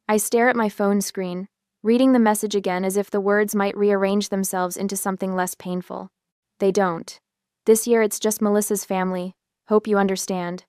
I stare at my phone screen, reading the message again as if the words might rearrange themselves into something less painful. They don't. This year it's just Melissa's family. Hope you understand.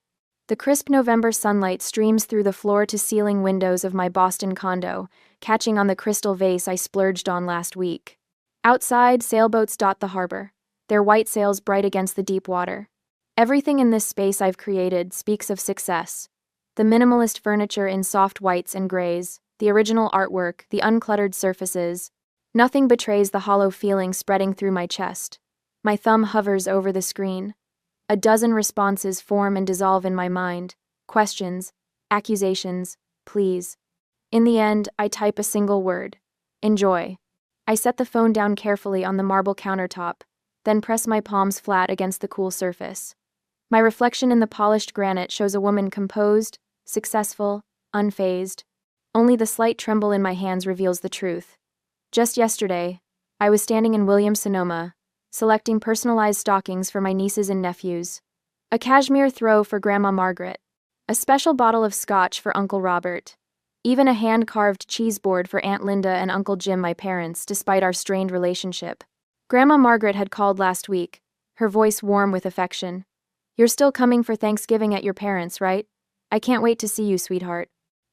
The crisp November sunlight streams through the floor-to-ceiling windows of my Boston condo, catching on the crystal vase I splurged on last week. Outside, sailboats dot the harbor, their white sails bright against the deep water. Everything in this space I've created speaks of success. The minimalist furniture in soft whites and grays, the original artwork, the uncluttered surfaces. Nothing betrays the hollow feeling spreading through my chest. My thumb hovers over the screen. A dozen responses form and dissolve in my mind. Questions, accusations, pleas. In the end, I type a single word. Enjoy. I set the phone down carefully on the marble countertop, then press my palms flat against the cool surface. My reflection in the polished granite shows a woman composed, successful, unfazed. Only the slight tremble in my hands reveals the truth. Just yesterday, I was standing in Williams-Sonoma, selecting personalized stockings for my nieces and nephews. A cashmere throw for Grandma Margaret. A special bottle of scotch for Uncle Robert. Even a hand-carved cheese board for Aunt Linda and Uncle Jim, my parents, despite our strained relationship. Grandma Margaret had called last week, her voice warm with affection. "You're still coming for Thanksgiving at your parents', right? I can't wait to see you, sweetheart."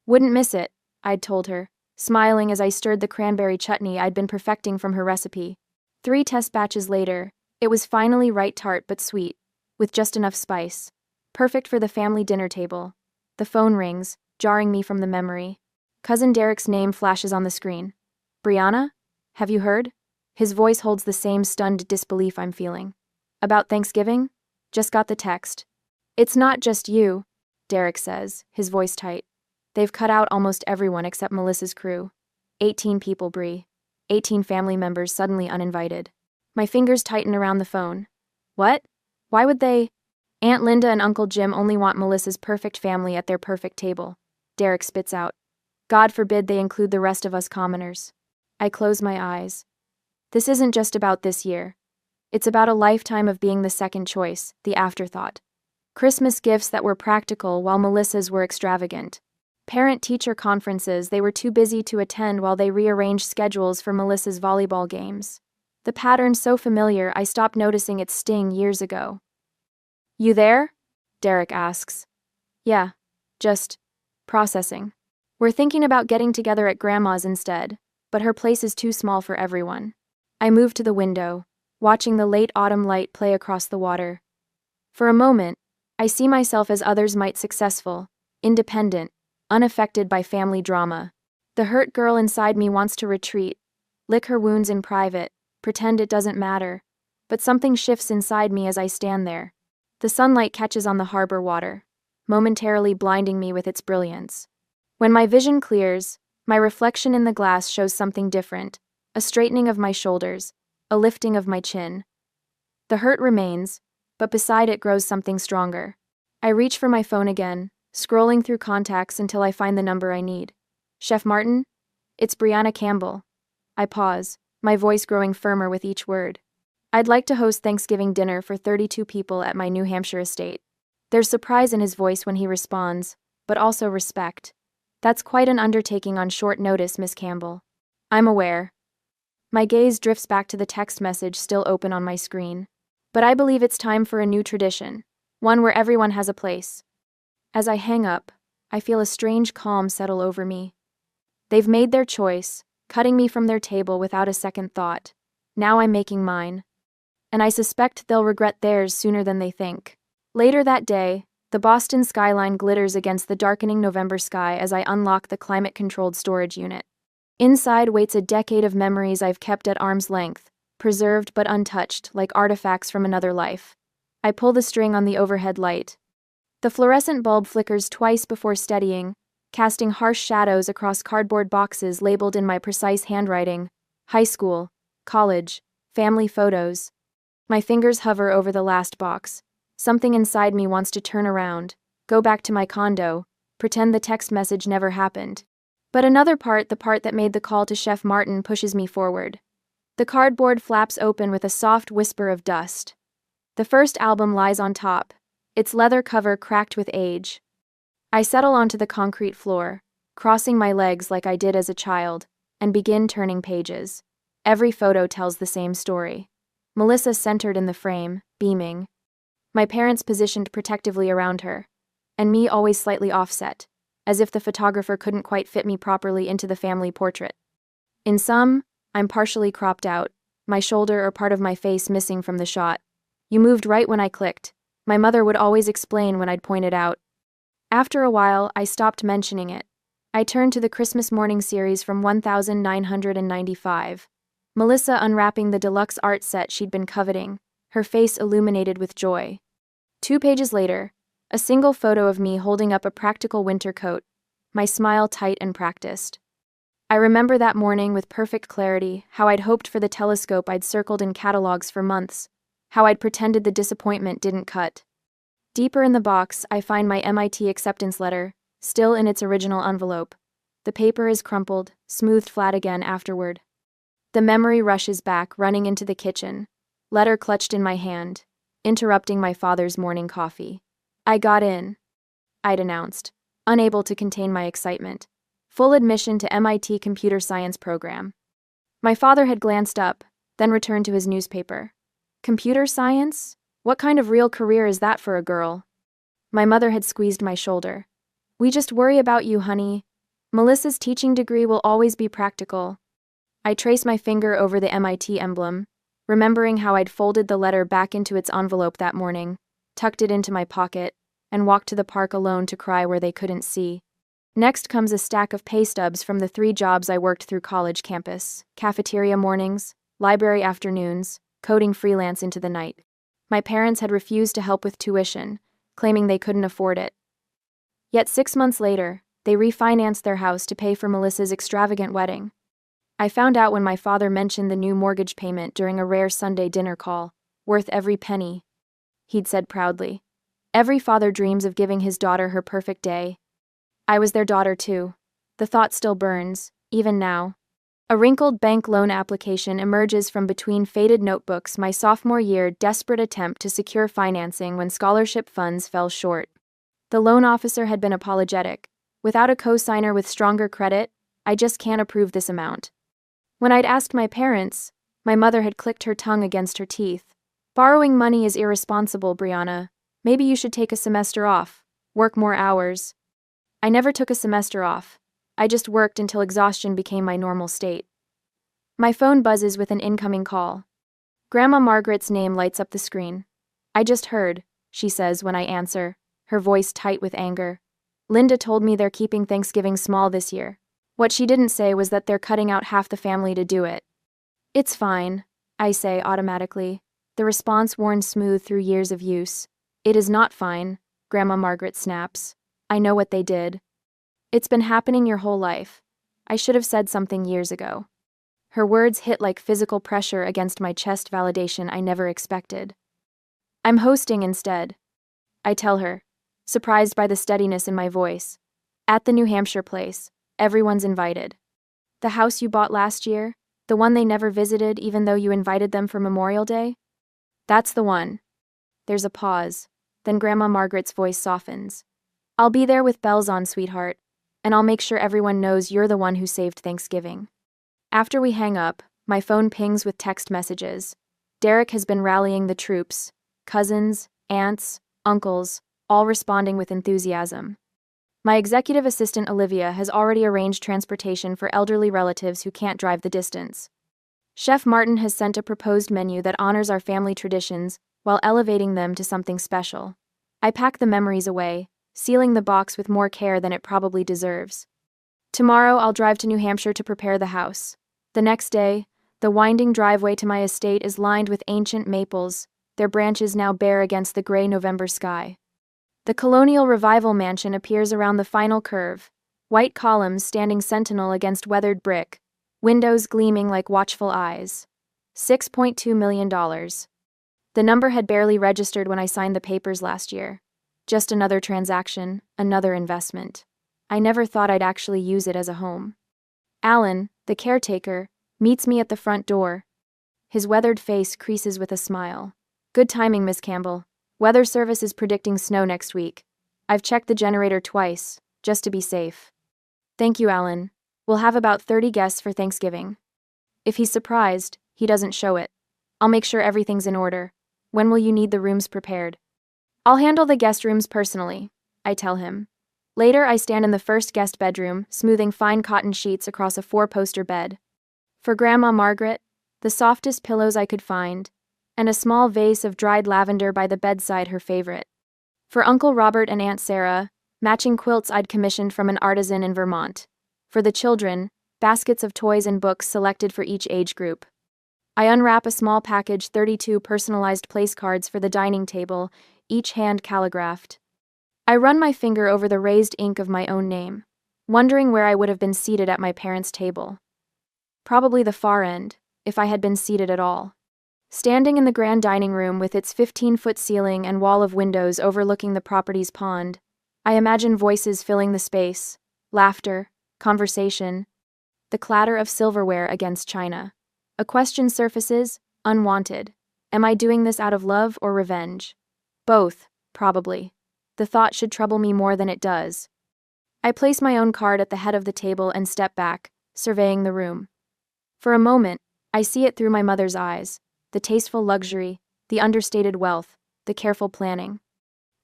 "Wouldn't miss it," I'd told her, smiling as I stirred the cranberry chutney I'd been perfecting from her recipe. 3 test batches later, it was finally right, tart but sweet, with just enough spice. Perfect for the family dinner table. The phone rings, jarring me from the memory. Cousin Derek's name flashes on the screen. "Brianna? Have you heard?" His voice holds the same stunned disbelief I'm feeling. "About Thanksgiving? Just got the text." "It's not just you," Derek says, his voice tight. "They've cut out almost everyone except Melissa's crew. 18 people, Brie. 18 family members suddenly uninvited." My fingers tighten around the phone. "What? Why would they?" "Aunt Linda and Uncle Jim only want Melissa's perfect family at their perfect table," Derek spits out. "God forbid they include the rest of us commoners." I close my eyes. This isn't just about this year. It's about a lifetime of being the second choice, the afterthought. Christmas gifts that were practical while Melissa's were extravagant. Parent-teacher conferences they were too busy to attend while they rearranged schedules for Melissa's volleyball games. The pattern so familiar I stopped noticing its sting years ago. "You there?" Derek asks. "Yeah, just processing. We're thinking about getting together at Grandma's instead, but her place is too small for everyone." I move to the window, watching the late autumn light play across the water. For a moment, I see myself as others might, successful, independent, unaffected by family drama. The hurt girl inside me wants to retreat, lick her wounds in private, pretend it doesn't matter. But something shifts inside me as I stand there. The sunlight catches on the harbor water, momentarily blinding me with its brilliance. When my vision clears, my reflection in the glass shows something different, a straightening of my shoulders, a lifting of my chin. The hurt remains, but beside it grows something stronger. I reach for my phone again, scrolling through contacts until I find the number I need. "Chef Martin? It's Brianna Campbell." I pause, my voice growing firmer with each word. "I'd like to host Thanksgiving dinner for 32 people at my New Hampshire estate." There's surprise in his voice when he responds, but also respect. "That's quite an undertaking on short notice, Miss Campbell." "I'm aware." My gaze drifts back to the text message still open on my screen. "But I believe it's time for a new tradition, one where everyone has a place." As I hang up, I feel a strange calm settle over me. They've made their choice, cutting me from their table without a second thought. Now I'm making mine. And I suspect they'll regret theirs sooner than they think. Later that day, the Boston skyline glitters against the darkening November sky as I unlock the climate-controlled storage unit. Inside waits a decade of memories I've kept at arm's length, preserved but untouched, like artifacts from another life. I pull the string on the overhead light. The fluorescent bulb flickers twice before steadying, casting harsh shadows across cardboard boxes labeled in my precise handwriting: high school, college, family photos. My fingers hover over the last box. Something inside me wants to turn around, go back to my condo, pretend the text message never happened. But another part, the part that made the call to Chef Martin, pushes me forward. The cardboard flaps open with a soft whisper of dust. The first album lies on top, its leather cover cracked with age. I settle onto the concrete floor, crossing my legs like I did as a child, and begin turning pages. Every photo tells the same story. Melissa centered in the frame, beaming. My parents positioned protectively around her, and me always slightly offset, as if the photographer couldn't quite fit me properly into the family portrait. In some, I'm partially cropped out, my shoulder or part of my face missing from the shot. You moved right when I clicked. My mother would always explain when I'd point it out. After a while, I stopped mentioning it. I turned to the Christmas morning series from 1995. Melissa unwrapping the deluxe art set she'd been coveting, her face illuminated with joy. 2 pages later, a single photo of me holding up a practical winter coat, my smile tight and practiced. I remember that morning with perfect clarity, how I'd hoped for the telescope I'd circled in catalogs for months, how I'd pretended the disappointment didn't cut. Deeper in the box, I find my MIT acceptance letter, still in its original envelope. The paper is crumpled, smoothed flat again afterward. The memory rushes back, running into the kitchen, letter clutched in my hand, interrupting my father's morning coffee. I got in, I'd announced, unable to contain my excitement. Full admission to MIT computer science program. My father had glanced up, then returned to his newspaper. Computer science? What kind of real career is that for a girl? My mother had squeezed my shoulder. We just worry about you, honey. Melissa's teaching degree will always be practical. I traced my finger over the MIT emblem, remembering how I'd folded the letter back into its envelope that morning, tucked it into my pocket, and walked to the park alone to cry where they couldn't see. Next comes a stack of pay stubs from the 3 jobs I worked through college campus: cafeteria mornings, library afternoons, coding freelance into the night. My parents had refused to help with tuition, claiming they couldn't afford it. Yet 6 months later, they refinanced their house to pay for Melissa's extravagant wedding. I found out when my father mentioned the new mortgage payment during a rare Sunday dinner call, worth every penny. He'd said proudly, "Every father dreams of giving his daughter her perfect day." I was their daughter too. The thought still burns, even now. A wrinkled bank loan application emerges from between faded notebooks, my sophomore year desperate attempt to secure financing when scholarship funds fell short. The loan officer had been apologetic. Without a co-signer with stronger credit, I just can't approve this amount. When I'd asked my parents, my mother had clicked her tongue against her teeth. Borrowing money is irresponsible, Brianna. Maybe you should take a semester off, work more hours. I never took a semester off. I just worked until exhaustion became my normal state. My phone buzzes with an incoming call. Grandma Margaret's name lights up the screen. "I just heard," she says when I answer, her voice tight with anger. "Linda told me they're keeping Thanksgiving small this year. What she didn't say was that they're cutting out half the family to do it." "It's fine," I say automatically, the response worn smooth through years of use. "It is not fine," Grandma Margaret snaps. "I know what they did. It's been happening your whole life. I should have said something years ago." Her words hit like physical pressure against my chest, validation I never expected. "I'm hosting instead," I tell her, surprised by the steadiness in my voice. "At the New Hampshire place. Everyone's invited. The house you bought last year, the one they never visited even though you invited them for Memorial Day? That's the one." There's a pause, then Grandma Margaret's voice softens. "I'll be there with bells on, sweetheart, and I'll make sure everyone knows you're the one who saved Thanksgiving." After we hang up, my phone pings with text messages. Derek has been rallying the troops, cousins, aunts, uncles, all responding with enthusiasm. My executive assistant Olivia has already arranged transportation for elderly relatives who can't drive the distance. Chef Martin has sent a proposed menu that honors our family traditions while elevating them to something special. I pack the memories away, sealing the box with more care than it probably deserves. Tomorrow I'll drive to New Hampshire to prepare the house. The next day, the winding driveway to my estate is lined with ancient maples, their branches now bare against the gray November sky. The colonial revival mansion appears around the final curve, white columns standing sentinel against weathered brick, windows gleaming like watchful eyes. $6.2 million. The number had barely registered when I signed the papers last year. Just another transaction, another investment. I never thought I'd actually use it as a home. Alan, the caretaker, meets me at the front door. His weathered face creases with a smile. "Good timing, Miss Campbell. Weather service is predicting snow next week. I've checked the generator twice, just to be safe." Thank you, Alan. We'll have about 30 guests for Thanksgiving. If he's surprised, he doesn't show it. I'll make sure everything's in order. When will you need the rooms prepared? I'll handle the guest rooms personally, I tell him. Later, I stand in the first guest bedroom, smoothing fine cotton sheets across a 4-poster bed. For Grandma Margaret, the softest pillows I could find, and a small vase of dried lavender by the bedside, her favorite. For Uncle Robert and Aunt Sarah, matching quilts I'd commissioned from an artisan in Vermont. For the children, baskets of toys and books selected for each age group. I unwrap a small package, 32 personalized place cards for the dining table, each hand calligraphed. I run my finger over the raised ink of my own name, wondering where I would have been seated at my parents' table. Probably the far end, if I had been seated at all. Standing in the grand dining room with its 15-foot ceiling and wall of windows overlooking the property's pond, I imagine voices filling the space, laughter, conversation, the clatter of silverware against china. A question surfaces, unwanted. Am I doing this out of love or revenge? Both, probably. The thought should trouble me more than it does. I place my own card at the head of the table and step back, surveying the room. For a moment, I see it through my mother's eyes, the tasteful luxury, the understated wealth, the careful planning.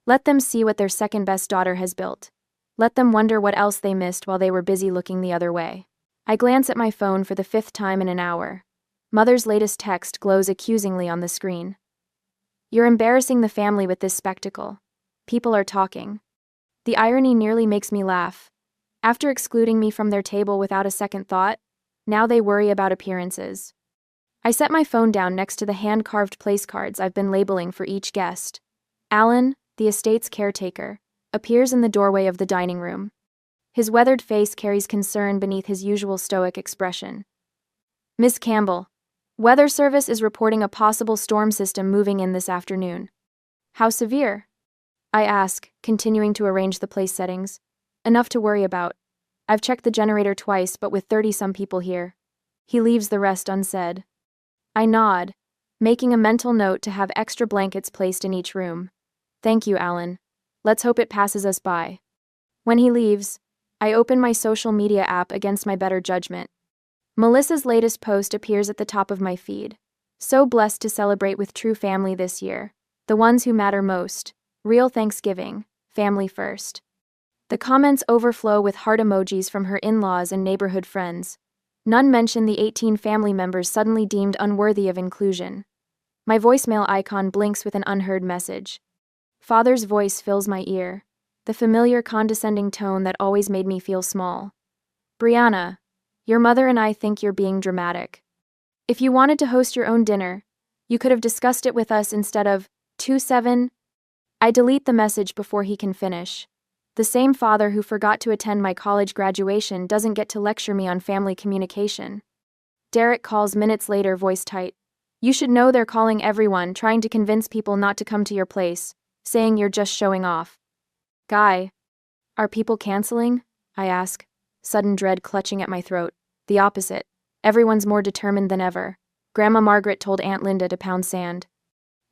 Let them see what their second-best daughter has built. Let them wonder what else they missed while they were busy looking the other way. I glance at my phone for the 5th time in an hour. Mother's latest text glows accusingly on the screen. You're embarrassing the family with this spectacle. People are talking. The irony nearly makes me laugh. After excluding me from their table without a second thought, now they worry about appearances. I set my phone down next to the hand-carved place cards I've been labeling for each guest. Alan, the estate's caretaker, appears in the doorway of the dining room. His weathered face carries concern beneath his usual stoic expression. Miss Campbell, Weather Service is reporting a possible storm system moving in this afternoon. How severe? I ask, continuing to arrange the place settings. Enough to worry about. I've checked the generator twice, but with 30-some people here. He leaves the rest unsaid. I nod, making a mental note to have extra blankets placed in each room. Thank you, Alan. Let's hope it passes us by. When he leaves, I open my social media app against my better judgment. Melissa's latest post appears at the top of my feed. So blessed to celebrate with true family this year. The ones who matter most. Real Thanksgiving. Family first. The comments overflow with heart emojis from her in-laws and neighborhood friends. None mention the 18 family members suddenly deemed unworthy of inclusion. My voicemail icon blinks with an unheard message. Father's voice fills my ear. The familiar condescending tone that always made me feel small. Brianna, your mother and I think you're being dramatic. If you wanted to host your own dinner, you could have discussed it with us instead of 2-7. I delete the message before he can finish. The same father who forgot to attend my college graduation doesn't get to lecture me on family communication. Derek calls minutes later, voice tight. You should know they're calling everyone, trying to convince people not to come to your place, saying you're just showing off. Guy, are people canceling? I ask, sudden dread clutching at my throat. The opposite. Everyone's more determined than ever. Grandma Margaret told Aunt Linda to pound sand.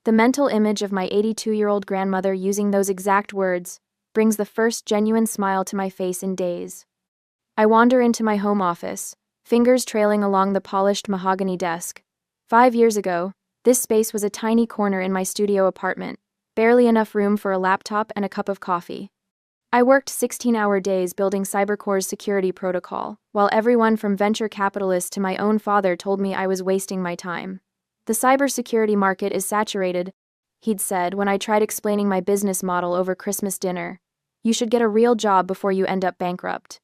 The mental image of my 82-year-old grandmother using those exact words brings the first genuine smile to my face in days. I wander into my home office, fingers trailing along the polished mahogany desk. 5 years ago, this space was a tiny corner in my studio apartment, barely enough room for a laptop and a cup of coffee. I worked 16-hour days building CyberCore's security protocol, while everyone from venture capitalists to my own father told me I was wasting my time. The cybersecurity market is saturated, he'd said when I tried explaining my business model over Christmas dinner. You should get a real job before you end up bankrupt.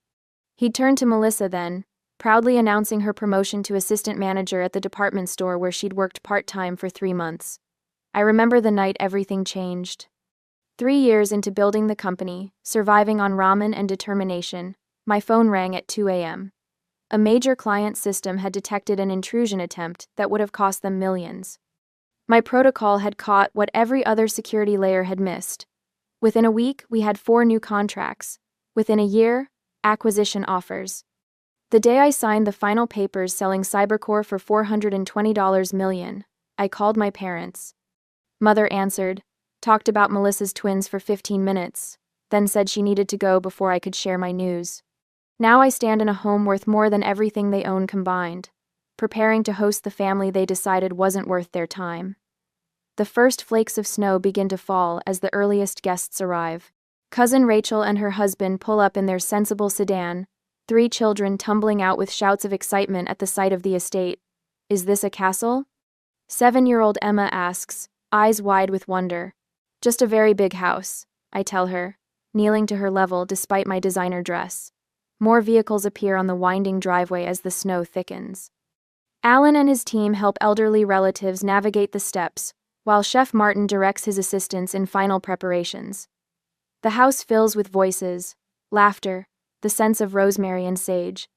He'd turned to Melissa then, proudly announcing her promotion to assistant manager at the department store where she'd worked part-time for 3 months. I remember the night everything changed. 3 years into building the company, surviving on ramen and determination, my phone rang at 2 a.m. A major client system had detected an intrusion attempt that would have cost them millions. My protocol had caught what every other security layer had missed. Within a week, we had 4 new contracts. Within a year, acquisition offers. The day I signed the final papers selling CyberCore for $420 million, I called my parents. Mother answered, talked about Melissa's twins for 15 minutes, then said she needed to go before I could share my news. Now I stand in a home worth more than everything they own combined, preparing to host the family they decided wasn't worth their time. The first flakes of snow begin to fall as the earliest guests arrive. Cousin Rachel and her husband pull up in their sensible sedan, 3 children tumbling out with shouts of excitement at the sight of the estate. Is this a castle? 7-year-old Emma asks, eyes wide with wonder. Just a very big house, I tell her, kneeling to her level despite my designer dress. More vehicles appear on the winding driveway as the snow thickens. Alan and his team help elderly relatives navigate the steps, while Chef Martin directs his assistants in final preparations. The house fills with voices, laughter, the scents of rosemary and sage.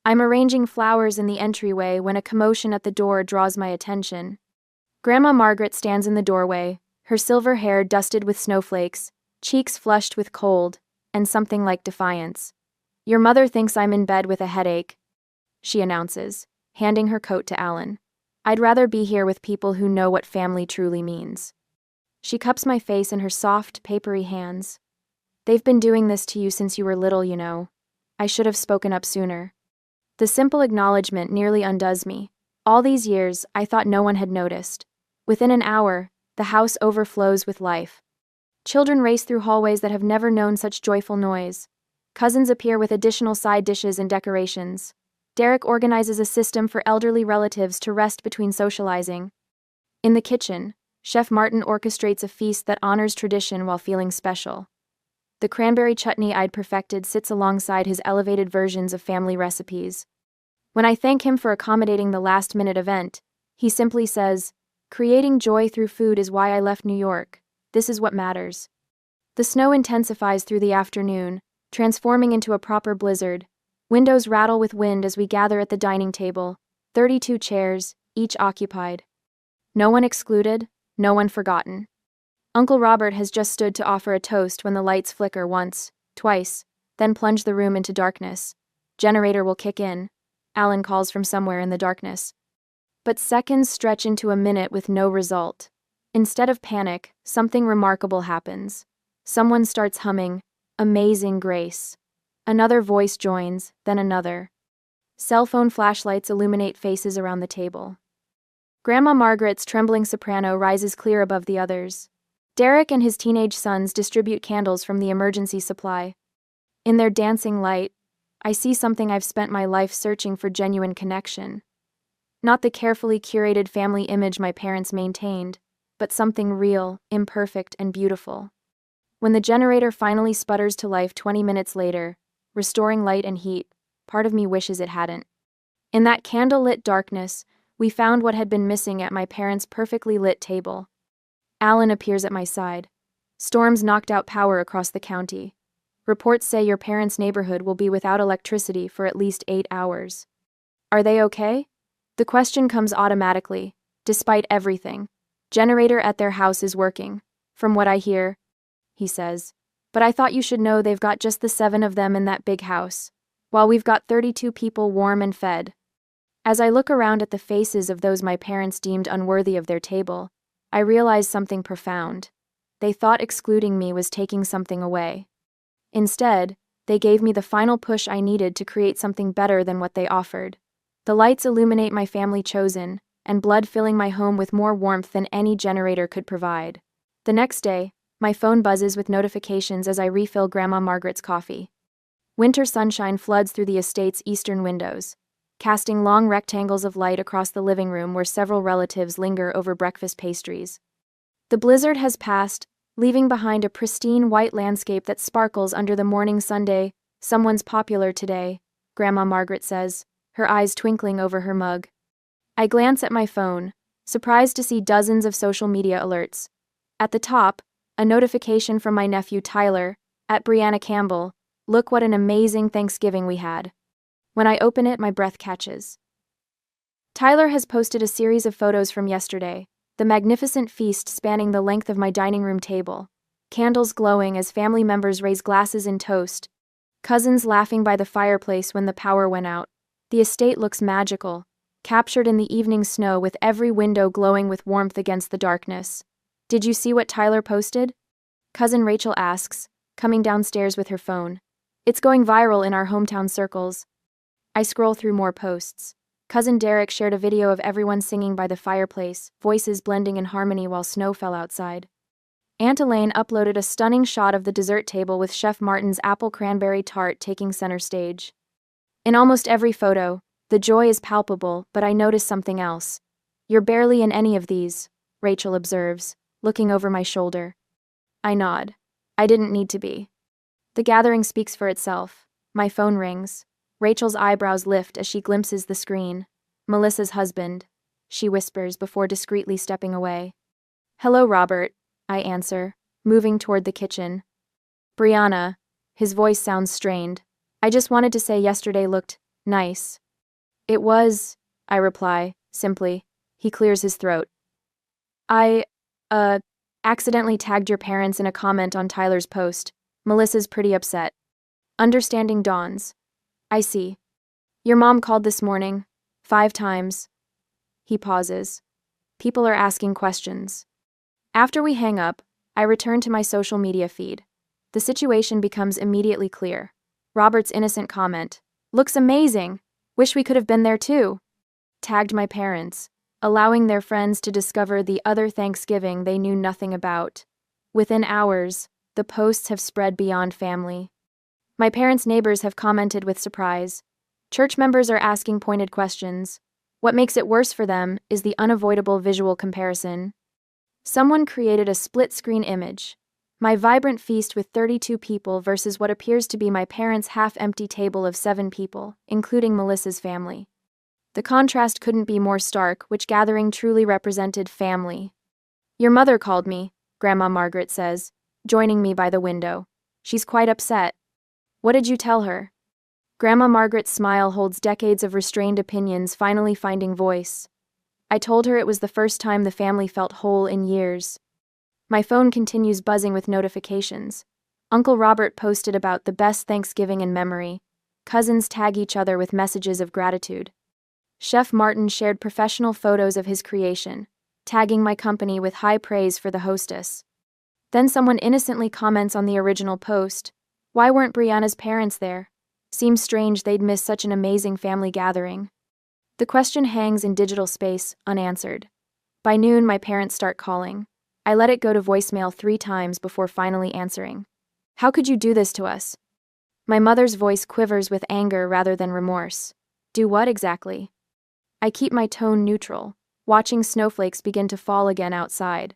I'm arranging flowers in the entryway when a commotion at the door draws my attention. Grandma Margaret stands in the doorway, her silver hair dusted with snowflakes, cheeks flushed with cold, and something like defiance. Your mother thinks I'm in bed with a headache, she announces, handing her coat to Alan. I'd rather be here with people who know what family truly means. She cups my face in her soft, papery hands. They've been doing this to you since you were little, you know. I should have spoken up sooner. The simple acknowledgement nearly undoes me. All these years, I thought no one had noticed. Within an hour, the house overflows with life. Children race through hallways that have never known such joyful noise. Cousins appear with additional side dishes and decorations. Derek organizes a system for elderly relatives to rest between socializing. In the kitchen, Chef Martin orchestrates a feast that honors tradition while feeling special. The cranberry chutney I'd perfected sits alongside his elevated versions of family recipes. When I thank him for accommodating the last-minute event, he simply says, "Creating joy through food is why I left New York. This is what matters." The snow intensifies through the afternoon, transforming into a proper blizzard. Windows rattle with wind as we gather at the dining table, 32 chairs, each occupied. No one excluded, no one forgotten. Uncle Robert has just stood to offer a toast when the lights flicker once, twice, then plunge the room into darkness. Generator will kick in, Alan calls from somewhere in the darkness. But seconds stretch into a minute with no result. Instead of panic, something remarkable happens. Someone starts humming, "Amazing Grace." Another voice joins, then another. Cell phone flashlights illuminate faces around the table. Grandma Margaret's trembling soprano rises clear above the others. Derek and his teenage sons distribute candles from the emergency supply. In their dancing light, I see something I've spent my life searching for: genuine connection. Not the carefully curated family image my parents maintained, but something real, imperfect, and beautiful. When the generator finally sputters to life 20 minutes later, restoring light and heat, part of me wishes it hadn't. In that candle-lit darkness, we found what had been missing at my parents' perfectly lit table. Alan appears at my side. Storms knocked out power across the county. Reports say your parents' neighborhood will be without electricity for at least 8 hours. Are they okay? The question comes automatically, despite everything. Generator at their house is working, from what I hear, he says. But I thought you should know they've got just the 7 of them in that big house, while we've got 32 people warm and fed. As I look around at the faces of those my parents deemed unworthy of their table, I realize something profound. They thought excluding me was taking something away. Instead, they gave me the final push I needed to create something better than what they offered. The lights illuminate my family chosen, and blood filling my home with more warmth than any generator could provide. The next day, my phone buzzes with notifications as I refill Grandma Margaret's coffee. Winter sunshine floods through the estate's eastern windows, casting long rectangles of light across the living room where several relatives linger over breakfast pastries. The blizzard has passed, leaving behind a pristine white landscape that sparkles under the morning sunday. "Someone's popular today," Grandma Margaret says, her eyes twinkling over her mug. I glance at my phone, surprised to see dozens of social media alerts. At the top, a notification from my nephew Tyler, at Brianna Campbell. "Look what an amazing Thanksgiving we had." When I open it, my breath catches. Tyler has posted a series of photos from yesterday, the magnificent feast spanning the length of my dining room table, candles glowing as family members raise glasses in toast, cousins laughing by the fireplace when the power went out. The estate looks magical, captured in the evening snow with every window glowing with warmth against the darkness. "Did you see what Tyler posted?" Cousin Rachel asks, coming downstairs with her phone. It's going viral in our hometown circles. I scroll through more posts. Cousin Derek shared a video of everyone singing by the fireplace, voices blending in harmony while snow fell outside. Aunt Elaine uploaded a stunning shot of the dessert table with Chef Martin's apple cranberry tart taking center stage. In almost every photo, the joy is palpable, but I notice something else. You're barely in any of these, Rachel observes, looking over my shoulder. I nod. I didn't need to be. The gathering speaks for itself. My phone rings. Rachel's eyebrows lift as she glimpses the screen. Melissa's husband, she whispers before discreetly stepping away. Hello, Robert, I answer, moving toward the kitchen. Brianna, his voice sounds strained. I just wanted to say yesterday looked nice. It was, I reply, simply. He clears his throat. I, accidentally tagged your parents in a comment on Tyler's post. Melissa's pretty upset. Understanding dawns. I see. Your mom called this morning. 5 times. He pauses. People are asking questions. After we hang up, I return to my social media feed. The situation becomes immediately clear. Robert's innocent comment. Looks amazing. Wish we could have been there too. Tagged my parents, allowing their friends to discover the other Thanksgiving they knew nothing about. Within hours, the posts have spread beyond family. My parents' neighbors have commented with surprise. Church members are asking pointed questions. What makes it worse for them is the unavoidable visual comparison. Someone created a split-screen image. My vibrant feast with 32 people versus what appears to be my parents' half-empty table of 7 people, including Melissa's family. The contrast couldn't be more stark, which gathering truly represented family. Your mother called me, Grandma Margaret says, joining me by the window. She's quite upset. What did you tell her? Grandma Margaret's smile holds decades of restrained opinions finally finding voice. I told her it was the first time the family felt whole in years. My phone continues buzzing with notifications. Uncle Robert posted about the best Thanksgiving in memory. Cousins tag each other with messages of gratitude. Chef Martin shared professional photos of his creation, tagging my company with high praise for the hostess. Then someone innocently comments on the original post. Why weren't Brianna's parents there? Seems strange they'd miss such an amazing family gathering. The question hangs in digital space, unanswered. By noon, my parents start calling. I let it go to voicemail 3 times before finally answering. How could you do this to us? My mother's voice quivers with anger rather than remorse. Do what exactly? I keep my tone neutral, watching snowflakes begin to fall again outside.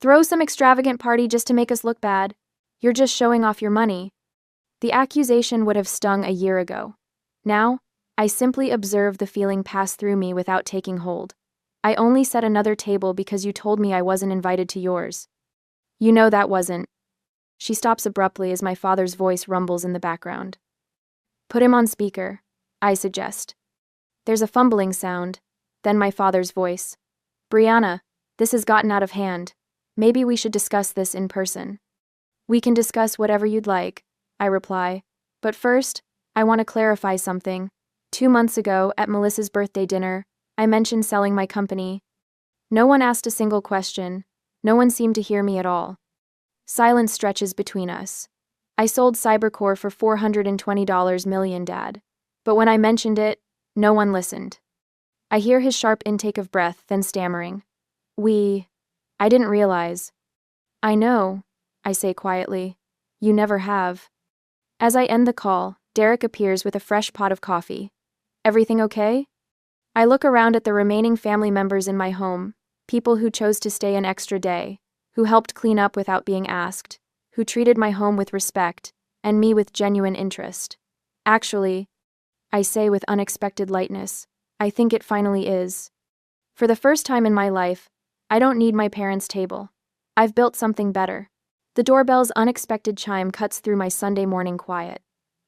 Throw some extravagant party just to make us look bad. You're just showing off your money. The accusation would have stung a year ago. Now, I simply observe the feeling pass through me without taking hold. I only set another table because you told me I wasn't invited to yours. You know that wasn't. She stops abruptly as my father's voice rumbles in the background. Put him on speaker, I suggest. There's a fumbling sound, then my father's voice. Brianna, this has gotten out of hand. Maybe we should discuss this in person. We can discuss whatever you'd like, I reply. But first, I want to clarify something. 2 months ago, at Melissa's birthday dinner, I mentioned selling my company. No one asked a single question. No one seemed to hear me at all. Silence stretches between us. I sold Cybercore for $420 million, Dad. But when I mentioned it, no one listened. I hear his sharp intake of breath, then stammering. I didn't realize. I know, I say quietly. You never have. As I end the call, Derek appears with a fresh pot of coffee. Everything okay? I look around at the remaining family members in my home, people who chose to stay an extra day, who helped clean up without being asked, who treated my home with respect, and me with genuine interest. Actually, I say with unexpected lightness, I think it finally is. For the first time in my life, I don't need my parents' table. I've built something better. The doorbell's unexpected chime cuts through my Sunday morning quiet.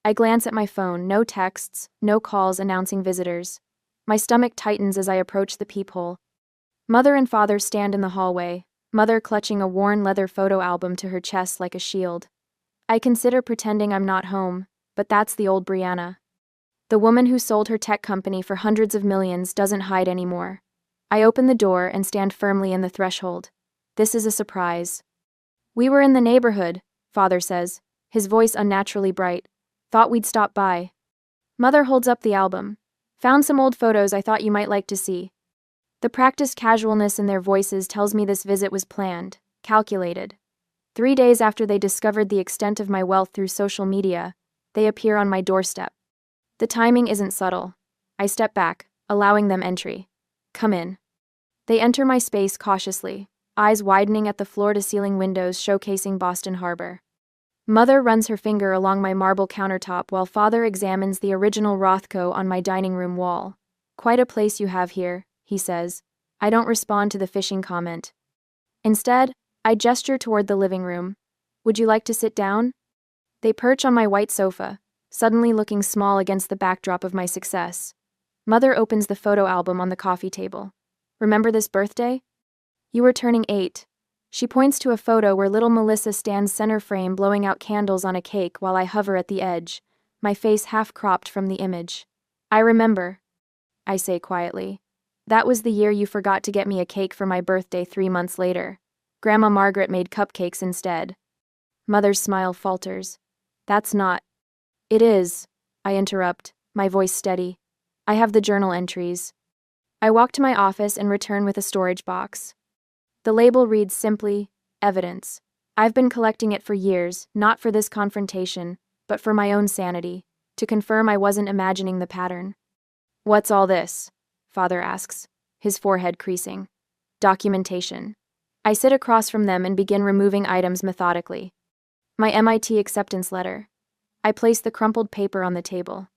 I glance at my phone, no texts, no calls announcing visitors. My stomach tightens as I approach the peephole. Mother and father stand in the hallway, mother clutching a worn leather photo album to her chest like a shield. I consider pretending I'm not home, but that's the old Brianna. The woman who sold her tech company for hundreds of millions doesn't hide anymore. I open the door and stand firmly in the threshold. This is a surprise. We were in the neighborhood, father says, his voice unnaturally bright. Thought we'd stop by. Mother holds up the album. Found some old photos I thought you might like to see. The practiced casualness in their voices tells me this visit was planned, calculated. 3 days after they discovered the extent of my wealth through social media, they appear on my doorstep. The timing isn't subtle. I step back, allowing them entry. Come in. They enter my space cautiously, eyes widening at the floor-to-ceiling windows showcasing Boston Harbor. Mother runs her finger along my marble countertop while father examines the original Rothko on my dining room wall. Quite a place you have here, he says. I don't respond to the fishing comment. Instead, I gesture toward the living room. Would you like to sit down? They perch on my white sofa, suddenly looking small against the backdrop of my success. Mother opens the photo album on the coffee table. Remember this birthday? You were turning 8. She points to a photo where little Melissa stands center frame blowing out candles on a cake while I hover at the edge, my face half cropped from the image. I remember, I say quietly. That was the year you forgot to get me a cake for my birthday 3 months later. Grandma Margaret made cupcakes instead. Mother's smile falters. That's not. It is, I interrupt, my voice steady. I have the journal entries. I walk to my office and return with a storage box. The label reads simply, evidence. I've been collecting it for years, not for this confrontation, but for my own sanity, to confirm I wasn't imagining the pattern. What's all this? Father asks, his forehead creasing. Documentation. I sit across from them and begin removing items methodically. My MIT acceptance letter. I place the crumpled paper on the table.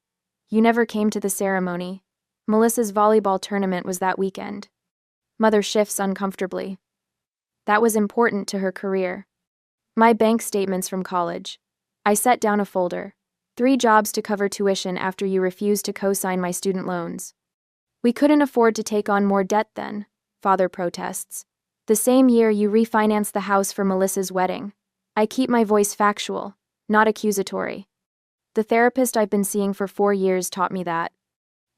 You never came to the ceremony. Melissa's volleyball tournament was that weekend. Mother shifts uncomfortably. That was important to her career. My bank statements from college. I set down a folder. 3 jobs to cover tuition after you refused to co-sign my student loans. We couldn't afford to take on more debt then, Father protests. The same year you refinanced the house for Melissa's wedding. I keep my voice factual, not accusatory. The therapist I've been seeing for 4 years taught me that.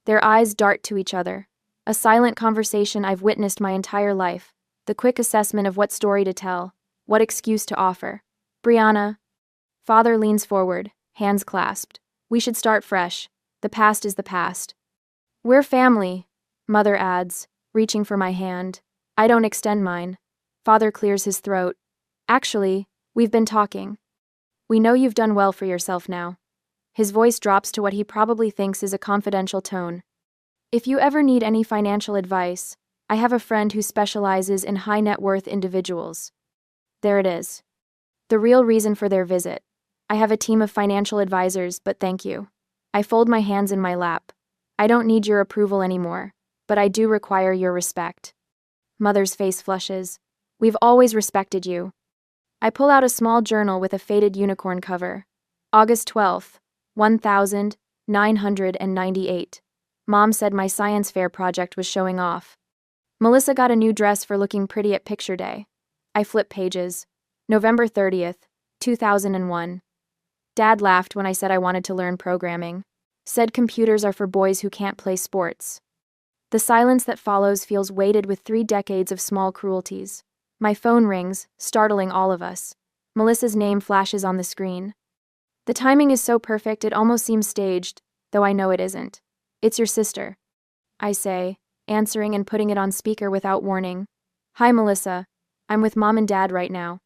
Their eyes dart to each other. A silent conversation I've witnessed my entire life. The quick assessment of what story to tell, what excuse to offer. Brianna. Father leans forward, hands clasped. We should start fresh. The past is the past. We're family, Mother adds, reaching for my hand. I don't extend mine. Father clears his throat. Actually, we've been talking. We know you've done well for yourself now. His voice drops to what he probably thinks is a confidential tone. If you ever need any financial advice, I have a friend who specializes in high net worth individuals. There it is. The real reason for their visit. I have a team of financial advisors, but thank you. I fold my hands in my lap. I don't need your approval anymore, but I do require your respect. Mother's face flushes. We've always respected you. I pull out a small journal with a faded unicorn cover. August 12th, 1998. Mom said my science fair project was showing off. Melissa got a new dress for looking pretty at picture day. I flip pages. November 30th, 2001. Dad laughed when I said I wanted to learn programming. Said computers are for boys who can't play sports. The silence that follows feels weighted with 3 decades of small cruelties. My phone rings, startling all of us. Melissa's name flashes on the screen. The timing is so perfect it almost seems staged, though I know it isn't. It's your sister, I say, answering and putting it on speaker without warning. Hi, Melissa. I'm with Mom and Dad right now.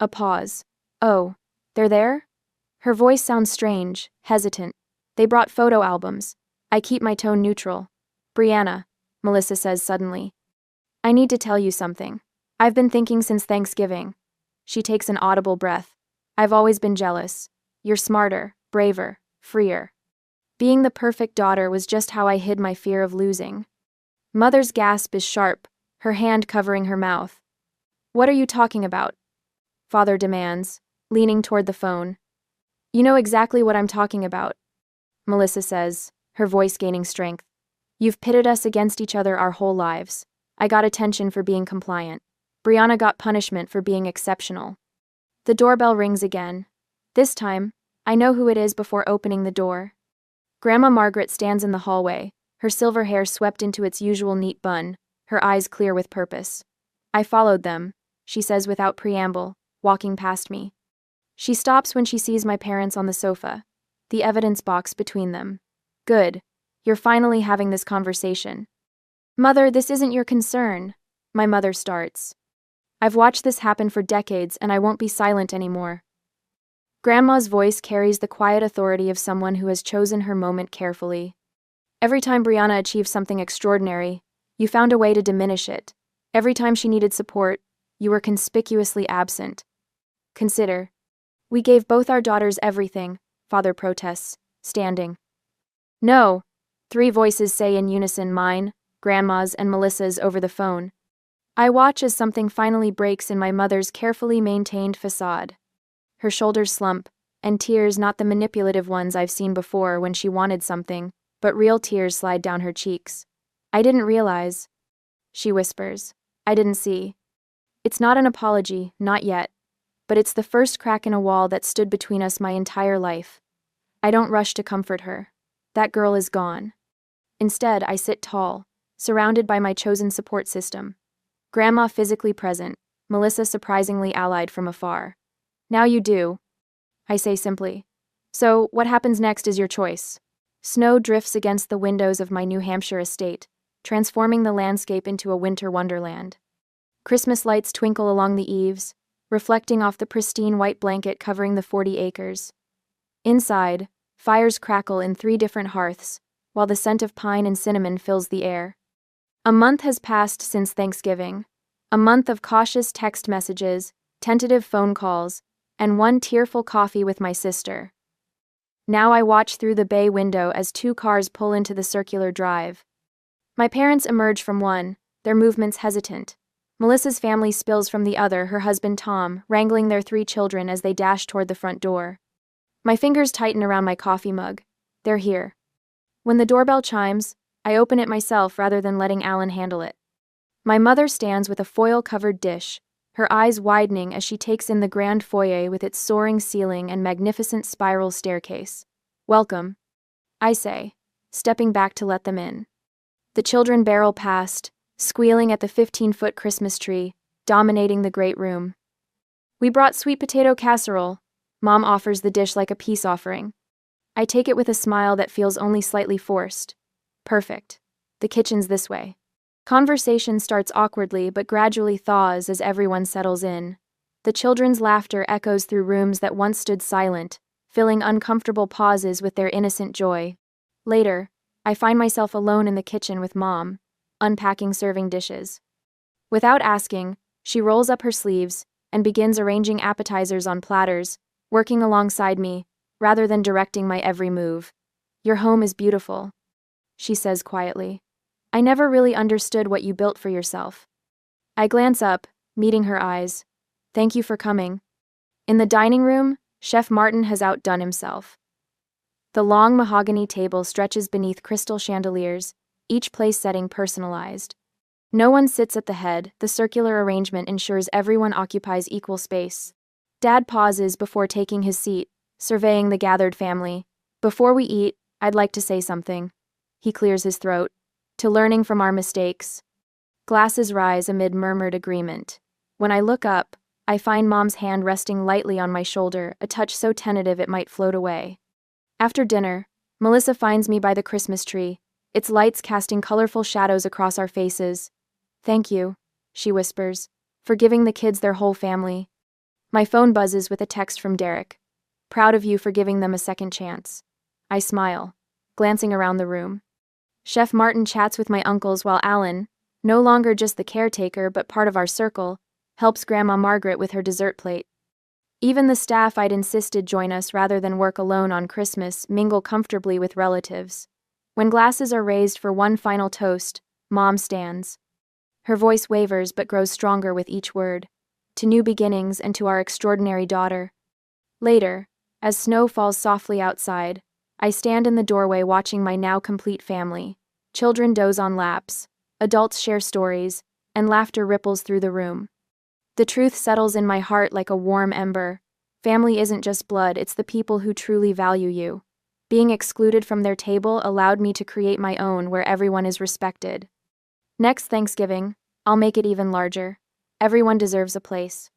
A pause. Oh, they're there? Her voice sounds strange, hesitant. They brought photo albums. I keep my tone neutral. Brianna, Melissa says suddenly. I need to tell you something. I've been thinking since Thanksgiving. She takes an audible breath. I've always been jealous. You're smarter, braver, freer. Being the perfect daughter was just how I hid my fear of losing. Mother's gasp is sharp, her hand covering her mouth. What are you talking about? Father demands, leaning toward the phone. You know exactly what I'm talking about, Melissa says, her voice gaining strength. You've pitted us against each other our whole lives. I got attention for being compliant. Brianna got punishment for being exceptional. The doorbell rings again. This time, I know who it is before opening the door. Grandma Margaret stands in the hallway, her silver hair swept into its usual neat bun, her eyes clear with purpose. I followed them, she says without preamble, walking past me. She stops when she sees my parents on the sofa, the evidence box between them. Good. You're finally having this conversation. Mother, this isn't your concern. My mother starts. I've watched this happen for decades and I won't be silent anymore. Grandma's voice carries the quiet authority of someone who has chosen her moment carefully. Every time Brianna achieved something extraordinary, you found a way to diminish it. Every time she needed support, you were conspicuously absent. Consider. We gave both our daughters everything, Father protests, standing. No, 3 voices say in unison, mine, Grandma's, and Melissa's over the phone. I watch as something finally breaks in my mother's carefully maintained facade. Her shoulders slump, and tears, not the manipulative ones I've seen before when she wanted something, but real tears slide down her cheeks. I didn't realize. She whispers. I didn't see. It's not an apology, not yet. But it's the first crack in a wall that stood between us my entire life. I don't rush to comfort her. That girl is gone. Instead, I sit tall, surrounded by my chosen support system. Grandma physically present, Melissa surprisingly allied from afar. Now you do, I say simply. So, what happens next is your choice. Snow drifts against the windows of my New Hampshire estate, transforming the landscape into a winter wonderland. Christmas lights twinkle along the eaves, reflecting off the pristine white blanket covering the 40 acres. Inside, fires crackle in 3 different hearths, while the scent of pine and cinnamon fills the air. A month has passed since Thanksgiving, a month of cautious text messages, tentative phone calls, and one tearful coffee with my sister. Now I watch through the bay window as 2 cars pull into the circular drive. My parents emerge from one, their movements hesitant. Melissa's family spills from the other, her husband Tom, wrangling their 3 children as they dash toward the front door. My fingers tighten around my coffee mug. They're here. When the doorbell chimes, I open it myself rather than letting Alan handle it. My mother stands with a foil-covered dish, her eyes widening as she takes in the grand foyer with its soaring ceiling and magnificent spiral staircase. Welcome, I say, stepping back to let them in. The children barrel past, squealing at the 15-foot Christmas tree, dominating the great room. We brought sweet potato casserole. Mom offers the dish like a peace offering. I take it with a smile that feels only slightly forced. Perfect. The kitchen's this way. Conversation starts awkwardly but gradually thaws as everyone settles in. The children's laughter echoes through rooms that once stood silent, filling uncomfortable pauses with their innocent joy. Later, I find myself alone in the kitchen with Mom, unpacking serving dishes. Without asking, she rolls up her sleeves and begins arranging appetizers on platters, working alongside me, rather than directing my every move. Your home is beautiful, she says quietly. I never really understood what you built for yourself. I glance up, meeting her eyes. Thank you for coming. In the dining room, Chef Martin has outdone himself. The long mahogany table stretches beneath crystal chandeliers, each place setting personalized. No one sits at the head, the circular arrangement ensures everyone occupies equal space. Dad pauses before taking his seat, surveying the gathered family. Before we eat, I'd like to say something. He clears his throat. To learning from our mistakes. Glasses rise amid murmured agreement. When I look up, I find Mom's hand resting lightly on my shoulder, a touch so tentative it might float away. After dinner, Melissa finds me by the Christmas tree, its lights casting colorful shadows across our faces. Thank you, she whispers, for giving the kids their whole family. My phone buzzes with a text from Derek. Proud of you for giving them a second chance. I smile, glancing around the room. Chef Martin chats with my uncles while Alan, no longer just the caretaker but part of our circle, helps Grandma Margaret with her dessert plate. Even the staff I'd insisted join us rather than work alone on Christmas mingle comfortably with relatives. When glasses are raised for one final toast, Mom stands. Her voice wavers but grows stronger with each word. To new beginnings and to our extraordinary daughter. Later, as snow falls softly outside, I stand in the doorway watching my now complete family. Children doze on laps, adults share stories, and laughter ripples through the room. The truth settles in my heart like a warm ember. Family isn't just blood, it's the people who truly value you. Being excluded from their table allowed me to create my own where everyone is respected. Next Thanksgiving, I'll make it even larger. Everyone deserves a place.